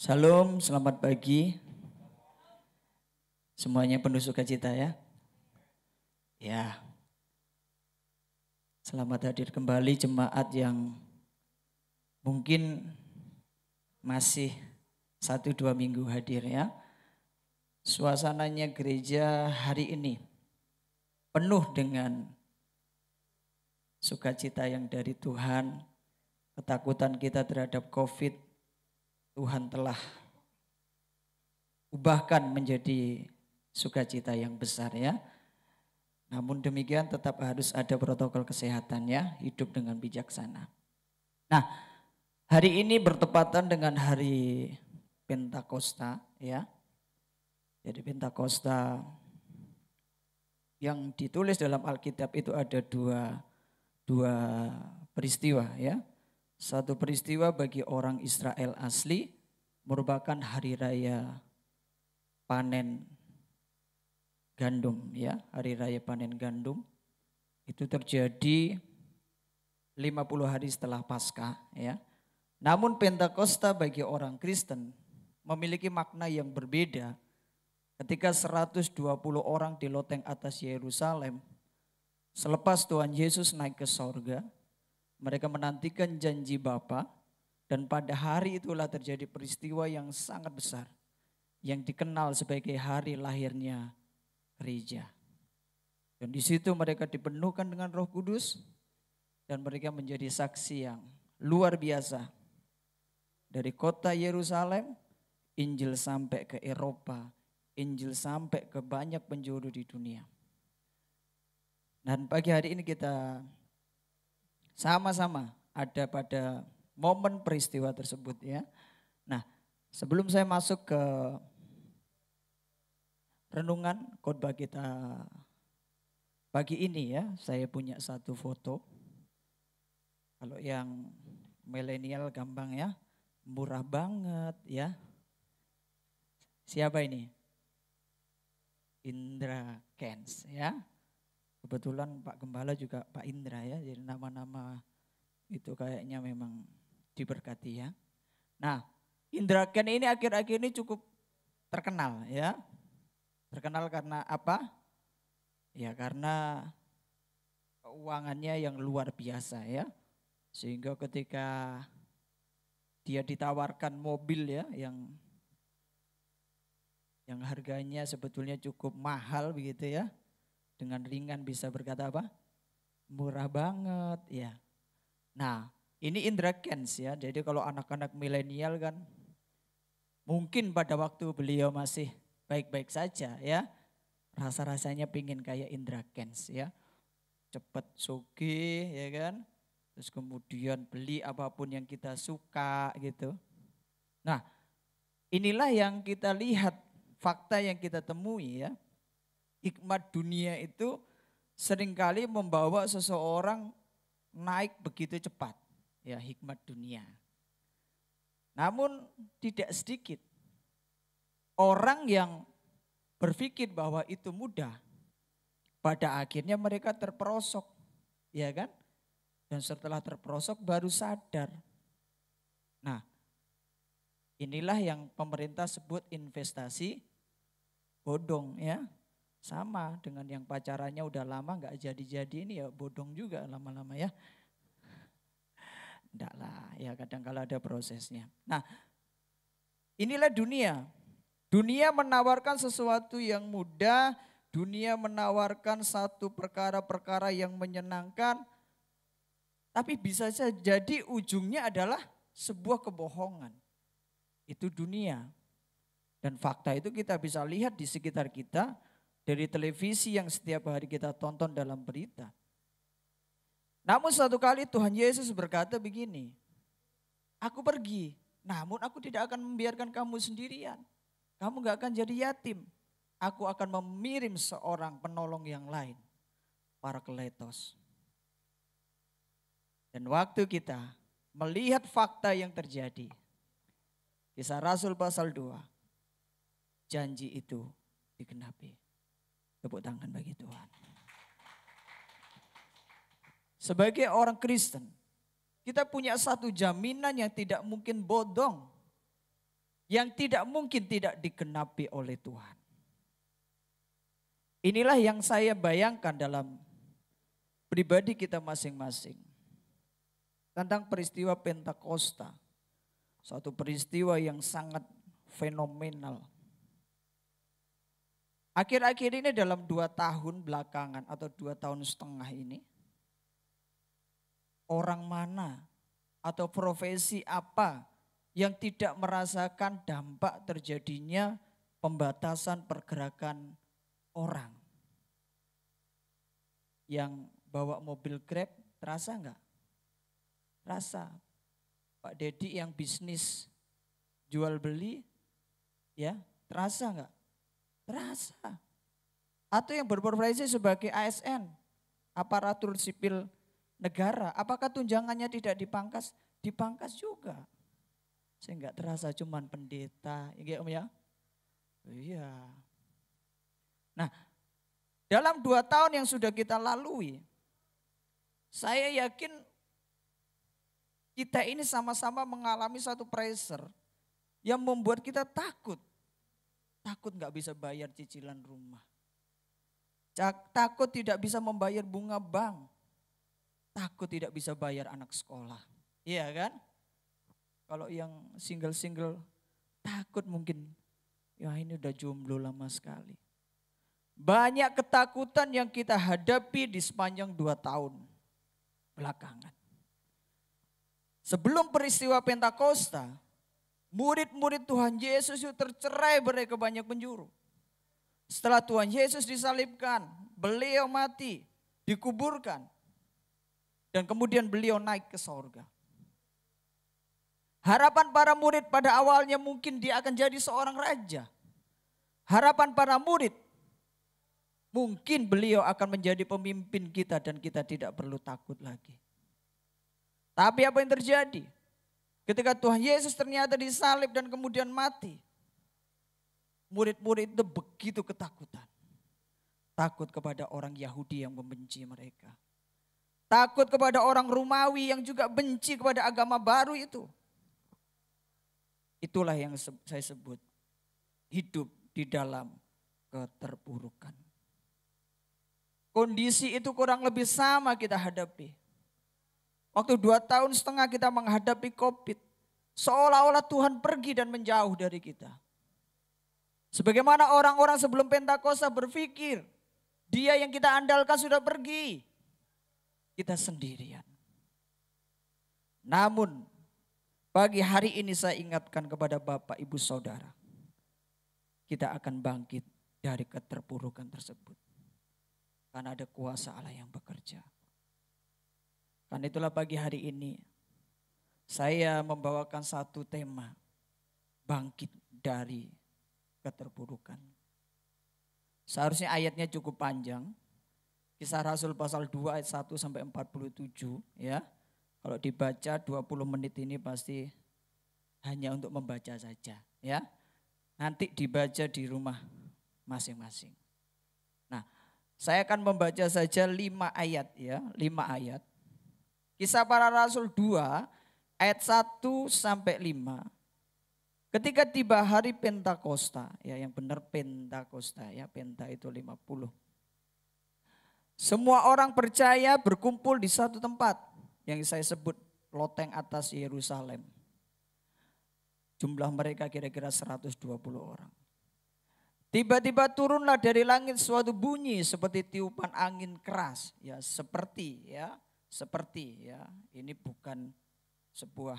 Salam, selamat pagi. Semuanya penuh sukacita ya. Ya, selamat hadir kembali jemaat yang mungkin masih 1-2 minggu hadir ya. Suasananya gereja hari ini penuh dengan sukacita yang dari Tuhan. Ketakutan kita terhadap COVID, Tuhan telah ubahkan menjadi sukacita yang besar ya. Namun demikian tetap harus ada protokol kesehatan ya, hidup dengan bijaksana. Nah, hari ini bertepatan dengan hari Pentakosta ya. Jadi Pentakosta yang ditulis dalam Alkitab itu ada dua peristiwa ya. Satu peristiwa bagi orang Israel asli merupakan hari raya panen gandum ya, hari raya panen gandum. Itu terjadi 50 hari setelah Paskah ya. Namun Pentakosta bagi orang Kristen memiliki makna yang berbeda. Ketika 120 orang di loteng atas Yerusalem, selepas Tuhan Yesus naik ke sorga, mereka menantikan janji Bapa, dan pada hari itulah terjadi peristiwa yang sangat besar yang dikenal sebagai hari lahirnya gereja. Dan di situ mereka dipenuhkan dengan Roh Kudus dan mereka menjadi saksi yang luar biasa. Dari kota Yerusalem, Injil sampai ke Eropa, Injil sampai ke banyak penjuru di dunia. Dan pagi hari ini kita sama-sama ada pada momen peristiwa tersebut ya. Nah, sebelum saya masuk ke renungan khotbah kita pagi ini ya, saya punya satu foto. Kalau yang milenial gampang ya, murah banget ya. Siapa ini? Indra Kents ya. Kebetulan Pak Gembala juga Pak Indra ya, jadi nama-nama itu kayaknya memang diberkati ya. Nah, Indra Kents ini akhir-akhir ini cukup terkenal ya. Terkenal karena apa? Ya karena keuangannya yang luar biasa ya. Sehingga ketika dia ditawarkan mobil ya yang harganya sebetulnya cukup mahal begitu ya. Dengan ringan bisa berkata apa? Murah banget ya. Nah, ini Indra Kents ya. Jadi kalau anak-anak milenial kan mungkin pada waktu beliau masih baik-baik saja ya. Rasa-rasanya pingin kayak Indra Kents ya. Cepat sugih ya kan. Terus kemudian beli apapun yang kita suka gitu. Nah, inilah yang kita lihat, fakta yang kita temui ya. Hikmat dunia itu seringkali membawa seseorang naik begitu cepat. Ya, hikmat dunia. Namun tidak sedikit orang yang berpikir bahwa itu mudah, pada akhirnya mereka terperosok, ya kan? Dan setelah terperosok baru sadar. Nah, inilah yang pemerintah sebut investasi bodong ya. Sama dengan yang pacarannya udah lama gak jadi-jadi ini ya bodong juga lama-lama ya. Enggak lah ya, kadang kala ada prosesnya. Nah, inilah dunia. Dunia menawarkan sesuatu yang mudah, dunia menawarkan satu perkara-perkara yang menyenangkan, tapi bisa saja jadi ujungnya adalah sebuah kebohongan. Itu dunia. Dan fakta itu kita bisa lihat di sekitar kita, dari televisi yang setiap hari kita tonton dalam berita. Namun satu kali Tuhan Yesus berkata begini, aku pergi, namun aku tidak akan membiarkan kamu sendirian. Kamu gak akan jadi yatim. Aku akan mengirim seorang penolong yang lain, Parakletos. Dan waktu kita melihat fakta yang terjadi, Kisah Rasul pasal 2, janji itu digenapi. Tepuk tangan bagi Tuhan. Sebagai orang Kristen, kita punya satu jaminan yang tidak mungkin bodong. yang tidak mungkin tidak digenapi oleh Tuhan. Inilah yang saya bayangkan dalam pribadi kita masing-masing. Tentang peristiwa Pentakosta. Suatu peristiwa yang sangat fenomenal. Akhir-akhir ini dalam 2 tahun belakangan atau 2 tahun setengah ini. Orang mana atau profesi apa yang tidak merasakan dampak terjadinya pembatasan pergerakan orang. Yang bawa mobil Grab terasa enggak? Terasa. Pak Dedi yang bisnis jual beli ya terasa enggak? Terasa. Atau yang berprofesi sebagai ASN, aparatur sipil negara, apakah tunjangannya tidak dipangkas? Dipangkas juga. Saya enggak terasa cuman pendeta, ya Om ya? Iya. Nah, dalam 2 tahun yang sudah kita lalui, saya yakin kita ini sama-sama mengalami satu pressure yang membuat kita takut. Takut gak bisa bayar cicilan rumah. Takut tidak bisa membayar bunga bank. Takut tidak bisa bayar anak sekolah. Iya kan? Kalau yang single-single takut mungkin, ya ini udah jomblo lama sekali. Banyak ketakutan yang kita hadapi di sepanjang 2 tahun belakangan. Sebelum peristiwa Pentakosta, murid-murid Tuhan Yesus itu tercerai berai ke banyak penjuru. Setelah Tuhan Yesus disalibkan, beliau mati, dikuburkan. Dan kemudian beliau naik ke sorga. Harapan para murid pada awalnya mungkin dia akan jadi seorang raja. Harapan para murid, mungkin beliau akan menjadi pemimpin kita dan kita tidak perlu takut lagi. Tapi apa yang terjadi? Ketika Tuhan Yesus ternyata disalib dan kemudian mati. Murid-murid itu begitu ketakutan. Takut kepada orang Yahudi yang membenci mereka. Takut kepada orang Romawi yang juga benci kepada agama baru itu. Itulah yang saya sebut hidup di dalam keterpurukan. Kondisi itu kurang lebih sama kita hadapi. Waktu 2 tahun setengah kita menghadapi COVID. Seolah-olah Tuhan pergi dan menjauh dari kita. Sebagaimana orang-orang sebelum Pentakosta berpikir. Dia yang kita andalkan sudah pergi. Kita sendirian. Namun pagi hari ini saya ingatkan kepada Bapak Ibu Saudara. Kita akan bangkit dari keterpurukan tersebut. Karena ada kuasa Allah yang bekerja. Karena itulah pagi hari ini saya membawakan satu tema, bangkit dari keterpurukan. Seharusnya ayatnya cukup panjang. Kisah Rasul pasal 2 ayat 1 sampai 47 ya. Kalau dibaca 20 menit ini pasti hanya untuk membaca saja ya. Nanti dibaca di rumah masing-masing. Nah, saya akan membaca saja 5 ayat ya, 5 ayat. Kisah Para Rasul 2 ayat 1 sampai 5. Ketika tiba hari Pentakosta, ya yang benar Pentakosta ya, Penta itu 50. Semua orang percaya berkumpul di satu tempat yang saya sebut loteng atas Yerusalem. Jumlah mereka kira-kira 120 orang. Tiba-tiba turunlah dari langit suatu bunyi seperti tiupan angin keras, ya seperti ya, ini bukan sebuah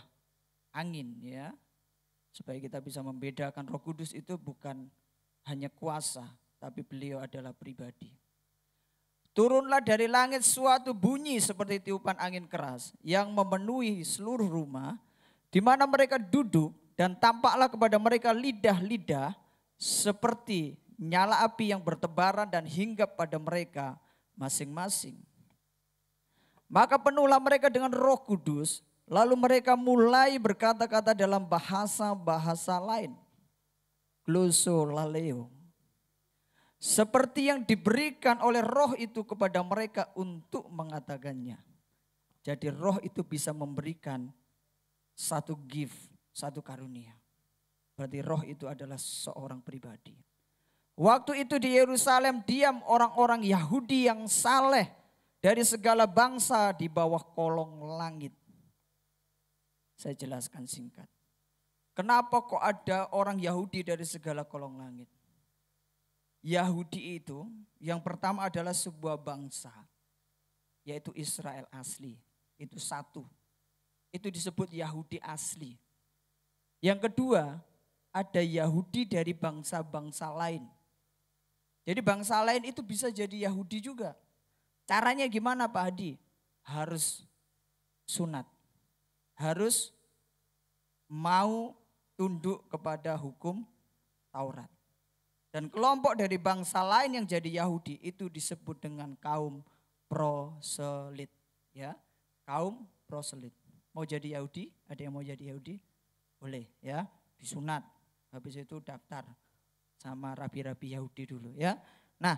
angin ya. Supaya kita bisa membedakan Roh Kudus itu bukan hanya kuasa, tapi beliau adalah pribadi. Turunlah dari langit suatu bunyi seperti tiupan angin keras yang memenuhi seluruh rumah di mana mereka duduk, dan tampaklah kepada mereka lidah-lidah seperti nyala api yang bertebaran dan hinggap pada mereka masing-masing. Maka penuhlah mereka dengan Roh Kudus, lalu mereka mulai berkata-kata dalam bahasa-bahasa lain. Glosolaleo. Seperti yang diberikan oleh Roh itu kepada mereka untuk mengatakannya. Jadi Roh itu bisa memberikan satu gift, satu karunia. Berarti roh itu adalah seorang pribadi. Waktu itu di Yerusalem diam orang-orang Yahudi yang saleh dari segala bangsa di bawah kolong langit. Saya jelaskan singkat. Kenapa kok ada orang Yahudi dari segala kolong langit? Yahudi itu yang pertama adalah sebuah bangsa, yaitu Israel asli. Itu satu. Itu disebut Yahudi asli. Yang kedua, ada Yahudi dari bangsa-bangsa lain. Jadi bangsa lain itu bisa jadi Yahudi juga. Caranya gimana Pak Hadi? Harus sunat. Harus mau tunduk kepada hukum Taurat. Dan kelompok dari bangsa lain yang jadi Yahudi itu disebut dengan kaum proselit. Ya, kaum proselit. Mau jadi Yahudi? Ada yang mau jadi Yahudi? Boleh ya, disunat. Habis itu daftar sama rabi-rabi Yahudi dulu ya. Nah,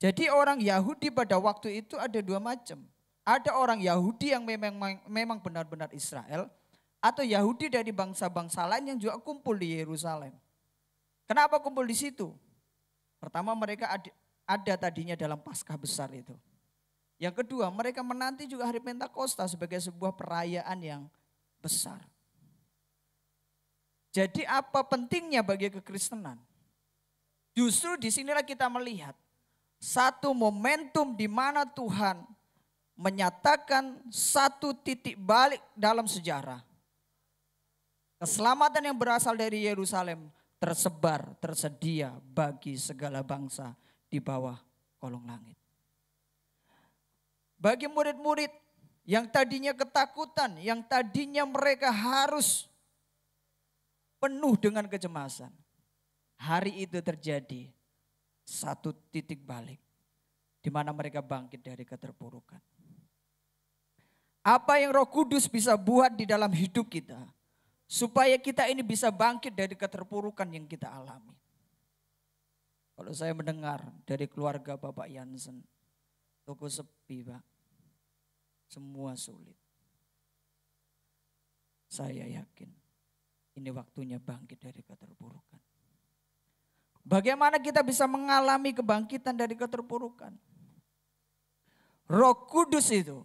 jadi orang Yahudi pada waktu itu ada dua macam. Ada orang Yahudi yang memang benar-benar Israel, atau Yahudi dari bangsa-bangsa lain yang juga kumpul di Yerusalem. Kenapa kumpul di situ? Pertama, mereka ada tadinya dalam Paskah besar itu. Yang kedua, mereka menanti juga hari Pentakosta sebagai sebuah perayaan yang besar. Jadi apa pentingnya bagi kekristenan? Justru disinilah kita melihat satu momentum di mana Tuhan menyatakan satu titik balik dalam sejarah. Keselamatan yang berasal dari Yerusalem tersedia bagi segala bangsa di bawah kolong langit. Bagi murid-murid yang tadinya ketakutan, yang tadinya mereka harus penuh dengan kecemasan. Hari itu terjadi satu titik balik di mana mereka bangkit dari keterpurukan. Apa yang Roh Kudus bisa buat di dalam hidup kita supaya kita ini bisa bangkit dari keterpurukan yang kita alami. Kalau saya mendengar dari keluarga Bapak Jansen, toko sepi Pak, semua sulit. Saya yakin ini waktunya bangkit dari keterpurukan. Bagaimana kita bisa mengalami kebangkitan dari keterpurukan? Roh Kudus itu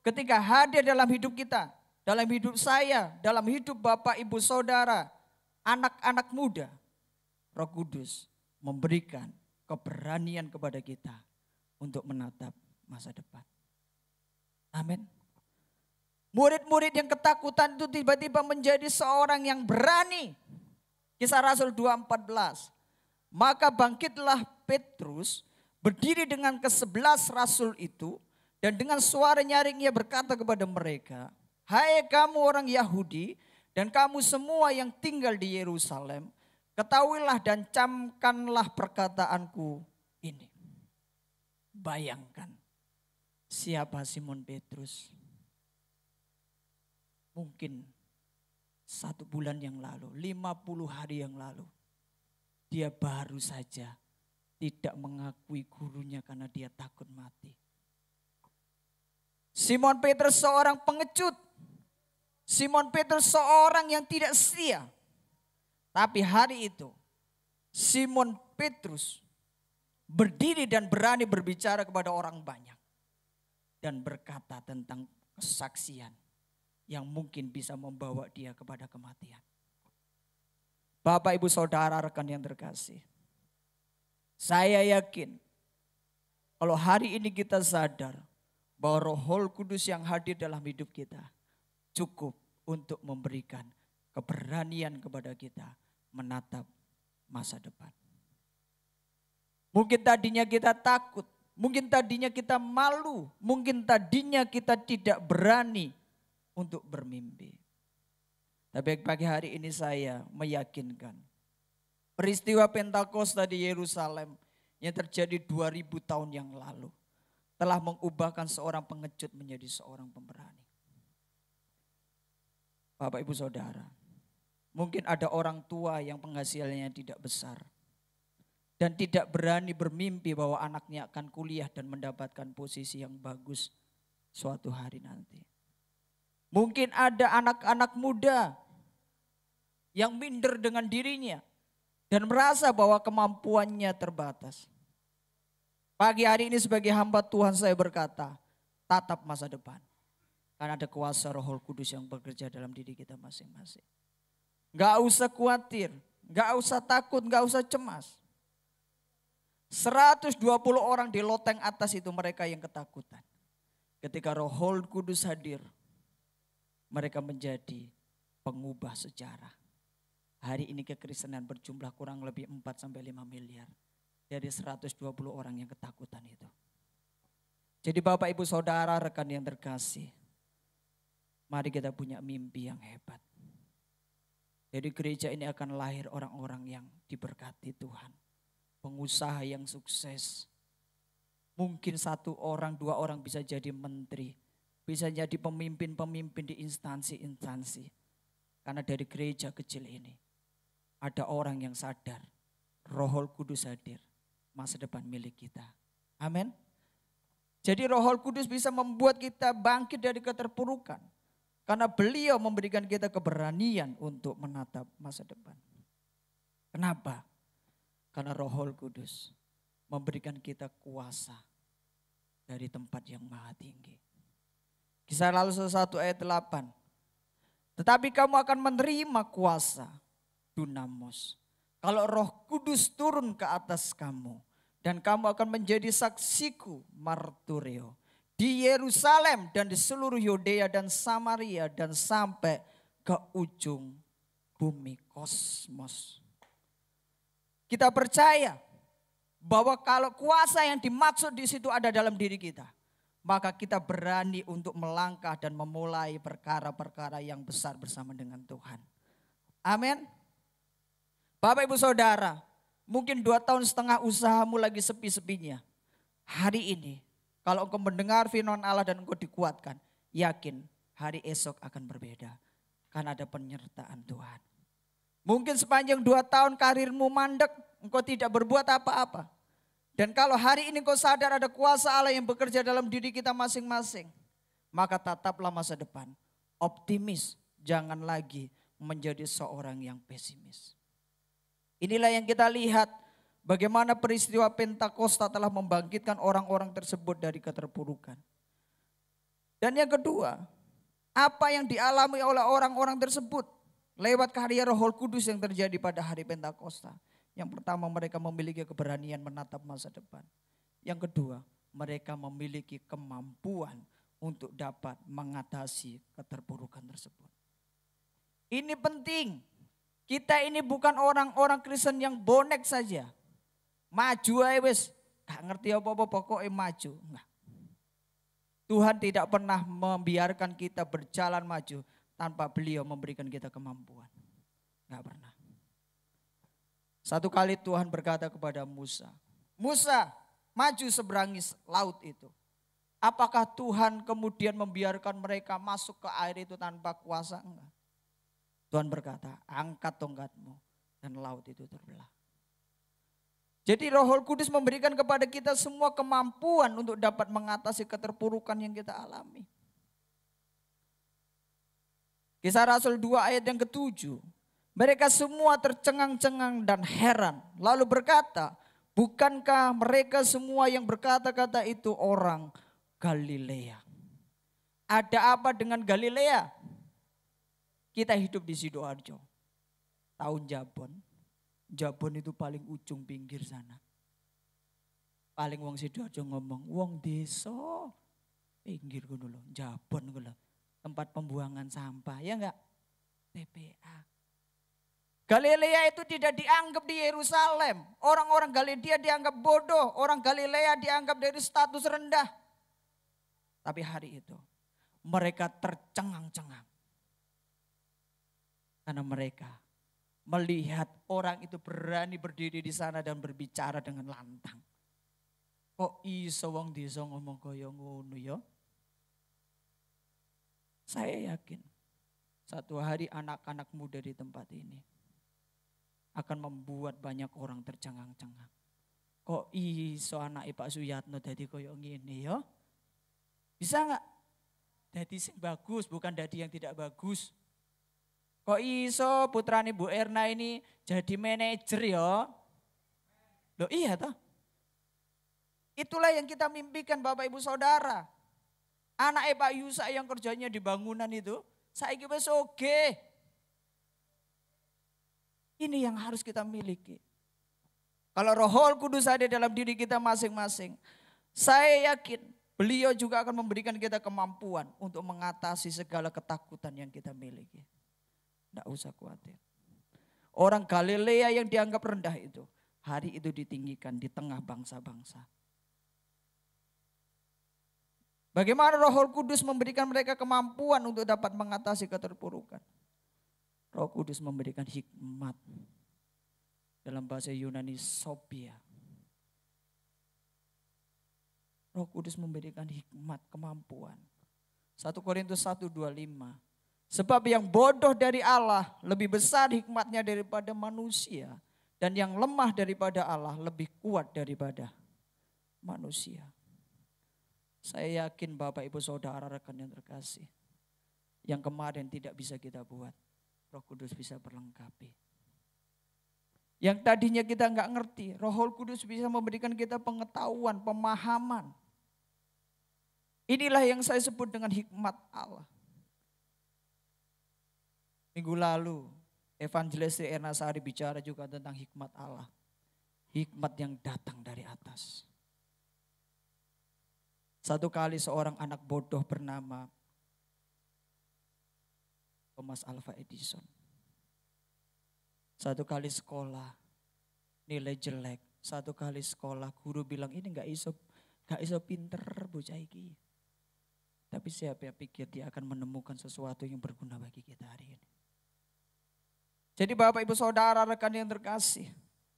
ketika hadir dalam hidup kita, dalam hidup saya, dalam hidup Bapak, Ibu, Saudara, anak-anak muda, Roh Kudus memberikan keberanian kepada kita untuk menatap masa depan. Amin. Murid-murid yang ketakutan itu tiba-tiba menjadi seorang yang berani. Kisah Rasul 2:14. Maka bangkitlah Petrus, berdiri dengan ke-11 rasul itu, dan dengan suara nyaring ia berkata kepada mereka, "Hai kamu orang Yahudi dan kamu semua yang tinggal di Yerusalem, ketahuilah dan camkanlah perkataanku ini." Bayangkan siapa Simon Petrus? Mungkin 1 bulan yang lalu, 50 hari yang lalu, dia baru saja tidak mengakui gurunya karena dia takut mati. Simon Petrus seorang pengecut. Simon Petrus seorang yang tidak setia. Tapi hari itu Simon Petrus berdiri dan berani berbicara kepada orang banyak. Dan berkata tentang kesaksian yang mungkin bisa membawa dia kepada kematian. Bapak, Ibu, Saudara, rekan yang terkasih. Saya yakin kalau hari ini kita sadar bahwa Roh Kudus yang hadir dalam hidup kita cukup untuk memberikan keberanian kepada kita menatap masa depan. Mungkin tadinya kita takut, mungkin tadinya kita malu, mungkin tadinya kita tidak berani untuk bermimpi. Tapi pagi hari ini saya meyakinkan peristiwa Pentakosta di Yerusalem yang terjadi 2000 tahun yang lalu telah mengubahkan seorang pengecut menjadi seorang pemberani. Bapak, Ibu, Saudara, mungkin ada orang tua yang penghasilannya tidak besar dan tidak berani bermimpi bahwa anaknya akan kuliah dan mendapatkan posisi yang bagus suatu hari nanti. Mungkin ada anak-anak muda yang minder dengan dirinya dan merasa bahwa kemampuannya terbatas. Pagi hari ini sebagai hamba Tuhan saya berkata, tatap masa depan. Karena ada kuasa Roh Kudus yang bekerja dalam diri kita masing-masing. Gak usah khawatir, gak usah takut, gak usah cemas. 120 orang di loteng atas itu mereka yang ketakutan. Ketika Roh Kudus hadir, mereka menjadi pengubah sejarah. Hari ini kekristenan berjumlah kurang lebih 4-5 miliar. Dari 120 orang yang ketakutan itu. Jadi Bapak Ibu Saudara rekan yang terkasih. Mari kita punya mimpi yang hebat. Jadi gereja ini akan lahir orang-orang yang diberkati Tuhan. Pengusaha yang sukses. Mungkin 1 orang, 2 orang bisa jadi menteri. Bisa jadi pemimpin-pemimpin di instansi-instansi. Karena dari gereja kecil ini. Ada orang yang sadar. Roh Kudus hadir. Masa depan milik kita. Amin. Jadi Roh Kudus bisa membuat kita bangkit dari keterpurukan. Karena beliau memberikan kita keberanian untuk menatap masa depan. Kenapa? Karena Roh Kudus memberikan kita kuasa dari tempat yang maha tinggi. Kisah Rasul 1 ayat 8. Tetapi kamu akan menerima kuasa, dunamos. Kalau Roh Kudus turun ke atas kamu. Dan kamu akan menjadi saksiku, martureo. Di Yerusalem dan di seluruh Yudea dan Samaria. Dan sampai ke ujung bumi kosmos. Kita percaya bahwa kalau kuasa yang dimaksud di situ ada dalam diri kita. Maka kita berani untuk melangkah dan memulai perkara-perkara yang besar bersama dengan Tuhan. Amin. Bapak Ibu Saudara, mungkin 2,5 tahun usahamu lagi sepi-sepinya. Hari ini, kalau engkau mendengar firman Allah dan engkau dikuatkan, yakin hari esok akan berbeda. Karena ada penyertaan Tuhan. Mungkin sepanjang 2 tahun karirmu mandek, engkau tidak berbuat apa-apa. Dan kalau hari ini engkau sadar ada kuasa Allah yang bekerja dalam diri kita masing-masing. Maka tataplah masa depan. Optimis, jangan lagi menjadi seorang yang pesimis. Inilah yang kita lihat bagaimana peristiwa Pentakosta telah membangkitkan orang-orang tersebut dari keterpurukan. Dan yang kedua, apa yang dialami oleh orang-orang tersebut lewat karya Roh Kudus yang terjadi pada hari Pentakosta. Yang pertama, mereka memiliki keberanian menatap masa depan. Yang kedua, mereka memiliki kemampuan untuk dapat mengatasi keterpurukan tersebut. Ini penting. Kita ini bukan orang-orang Kristen yang bonek saja. Maju aja wis, gak ngerti apa-apa pokoknya maju. Enggak. Tuhan tidak pernah membiarkan kita berjalan maju tanpa beliau memberikan kita kemampuan. Enggak pernah. Satu kali Tuhan berkata kepada Musa, Musa maju seberangi laut itu. Apakah Tuhan kemudian membiarkan mereka masuk ke air itu tanpa kuasa? Enggak. Tuhan berkata, angkat tongkatmu dan laut itu terbelah. Jadi Roh Kudus memberikan kepada kita semua kemampuan untuk dapat mengatasi keterpurukan yang kita alami. Kisah Rasul 2 ayat yang ke-7. Mereka semua tercengang-cengang dan heran. Lalu berkata, bukankah mereka semua yang berkata-kata itu orang Galilea? Ada apa dengan Galilea? Kita hidup di Sidoarjo, tahun Jabon. Jabon itu paling ujung pinggir sana. Paling wong Sidoarjo ngomong, wong desa pinggir gue dulu, Jabon gue loh. Tempat pembuangan sampah, ya enggak? TPA. Galilea itu tidak dianggap di Yerusalem. Orang-orang Galilea dianggap bodoh, orang Galilea dianggap dari status rendah. Tapi hari itu mereka tercengang-cengang. Karena mereka melihat orang itu berani berdiri di sana dan berbicara dengan lantang. Kok iso wong desa ngomong kaya ngono ya? Saya yakin satu hari anak-anak muda di tempat ini akan membuat banyak orang tercengang-cengang. Kok iso anak Pak Suyatno dadi kaya ngene ya? Bisa enggak? Dadi sing bagus bukan dadi yang tidak bagus. Kok iso putrane Bu Erna ini jadi manajer ya? Loh iya toh. Itulah yang kita mimpikan Bapak Ibu Saudara. Anak Pak Yusa yang kerjanya di bangunan itu, saiki wis oge. Ini yang harus kita miliki. Kalau Roh Kudus ada dalam diri kita masing-masing, saya yakin beliau juga akan memberikan kita kemampuan untuk mengatasi segala ketakutan yang kita miliki. Tidak usah khawatir. Orang Galilea yang dianggap rendah itu, hari itu ditinggikan di tengah bangsa-bangsa. Bagaimana Roh Kudus memberikan mereka kemampuan untuk dapat mengatasi keterpurukan? Roh Kudus memberikan hikmat. Dalam bahasa Yunani Sophia. Roh Kudus memberikan hikmat, kemampuan. 1 Korintus 1:25. Sebab yang bodoh dari Allah lebih besar hikmatnya daripada manusia. Dan yang lemah daripada Allah lebih kuat daripada manusia. Saya yakin Bapak Ibu Saudara rekan yang terkasih. Yang kemarin tidak bisa kita buat. Roh Kudus bisa berlengkapi. Yang tadinya kita nggak ngerti. Roh Kudus bisa memberikan kita pengetahuan, pemahaman. Inilah yang saya sebut dengan hikmat Allah. Minggu lalu Evangelis Erna Sari bicara juga tentang hikmat Allah. Hikmat yang datang dari atas. Satu kali seorang anak bodoh bernama Thomas Alva Edison. Satu kali sekolah nilai jelek. Satu kali sekolah guru bilang ini gak iso pinter bocah iki. Tapi siapa yang pikir dia akan menemukan sesuatu yang berguna bagi kita hari ini. Jadi Bapak Ibu Saudara rekan yang terkasih.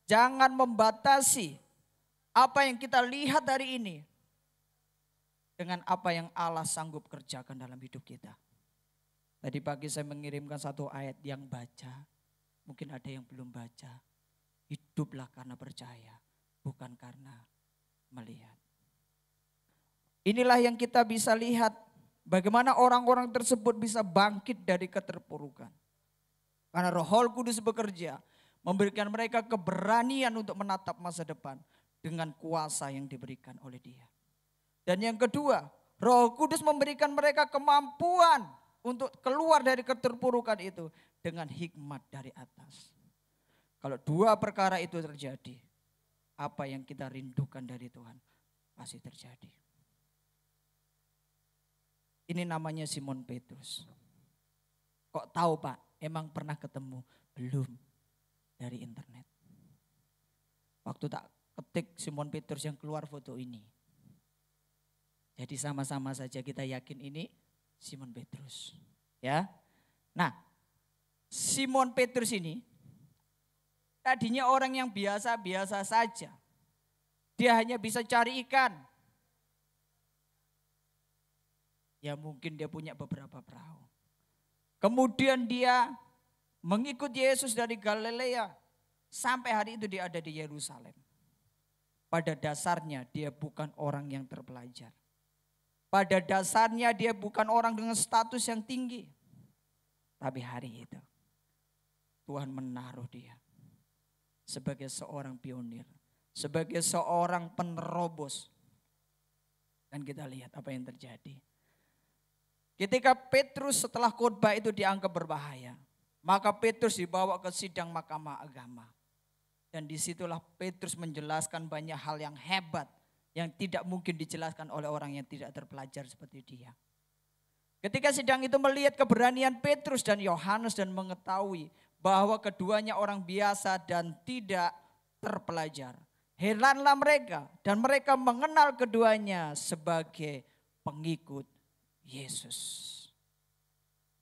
Jangan membatasi apa yang kita lihat hari ini. Dengan apa yang Allah sanggup kerjakan dalam hidup kita. Tadi pagi saya mengirimkan satu ayat yang baca. Mungkin ada yang belum baca. Hiduplah karena percaya, bukan karena melihat. Inilah yang kita bisa lihat. Bagaimana orang-orang tersebut bisa bangkit dari keterpurukan. Karena Roh Kudus bekerja. Memberikan mereka keberanian untuk menatap masa depan. Dengan kuasa yang diberikan oleh Dia. Dan yang kedua, Roh Kudus memberikan mereka kemampuan untuk keluar dari keterpurukan itu dengan hikmat dari atas. Kalau dua perkara itu terjadi, apa yang kita rindukan dari Tuhan pasti terjadi. Ini namanya Simon Petrus. Kok tahu Pak? Emang pernah ketemu? Belum, dari internet. Waktu tak ketik Simon Petrus yang keluar foto ini. Jadi sama-sama saja kita yakin ini Simon Petrus. Ya. Nah, Simon Petrus ini tadinya orang yang biasa-biasa saja. Dia hanya bisa cari ikan. Ya mungkin dia punya beberapa perahu. Kemudian dia mengikut Yesus dari Galilea. Sampai hari itu dia ada di Yerusalem. Pada dasarnya dia bukan orang yang terpelajar. Pada dasarnya dia bukan orang dengan status yang tinggi. Tapi hari itu Tuhan menaruh dia sebagai seorang pionir. Sebagai seorang penerobos. Dan kita lihat apa yang terjadi. Ketika Petrus setelah khotbah itu dianggap berbahaya. Maka Petrus dibawa ke sidang mahkamah agama. Dan disitulah Petrus menjelaskan banyak hal yang hebat. Yang tidak mungkin dijelaskan oleh orang yang tidak terpelajar seperti dia. Ketika sidang itu melihat keberanian Petrus dan Yohanes dan mengetahui bahwa keduanya orang biasa dan tidak terpelajar. Heranlah mereka dan mereka mengenal keduanya sebagai pengikut Yesus.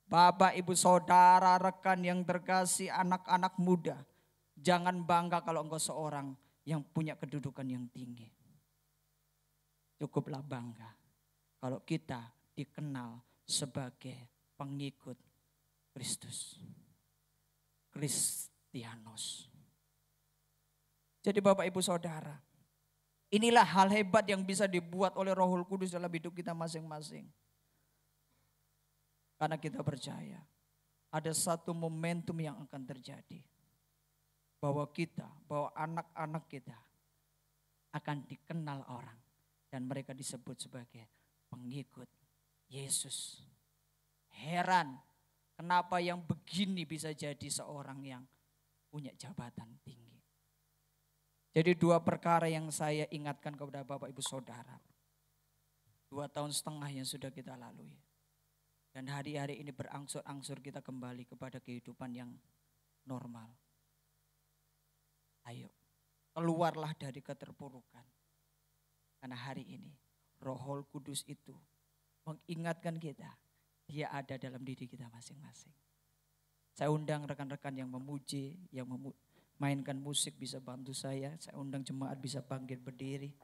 Bapak, Ibu, Saudara, rekan yang terkasih, anak-anak muda. Jangan bangga kalau engkau seorang yang punya kedudukan yang tinggi. Cukuplah bangga kalau kita dikenal sebagai pengikut Kristus. Kristianos. Jadi Bapak Ibu Saudara, inilah hal hebat yang bisa dibuat oleh Roh Kudus dalam hidup kita masing-masing. Karena kita percaya ada satu momentum yang akan terjadi. Bahwa anak-anak kita akan dikenal orang. Dan mereka disebut sebagai pengikut Yesus. Heran kenapa yang begini bisa jadi seorang yang punya jabatan tinggi. Jadi 2 perkara yang saya ingatkan kepada Bapak Ibu Saudara. 2,5 tahun yang sudah kita lalui. Dan hari-hari ini berangsur-angsur kita kembali kepada kehidupan yang normal. Ayo, keluarlah dari keterpurukan. Karena hari ini Roh Kudus itu mengingatkan kita, dia ada dalam diri kita masing-masing. Saya undang rekan-rekan yang memuji, yang mainkan musik bisa bantu saya. Saya undang jemaat bisa bangkit berdiri.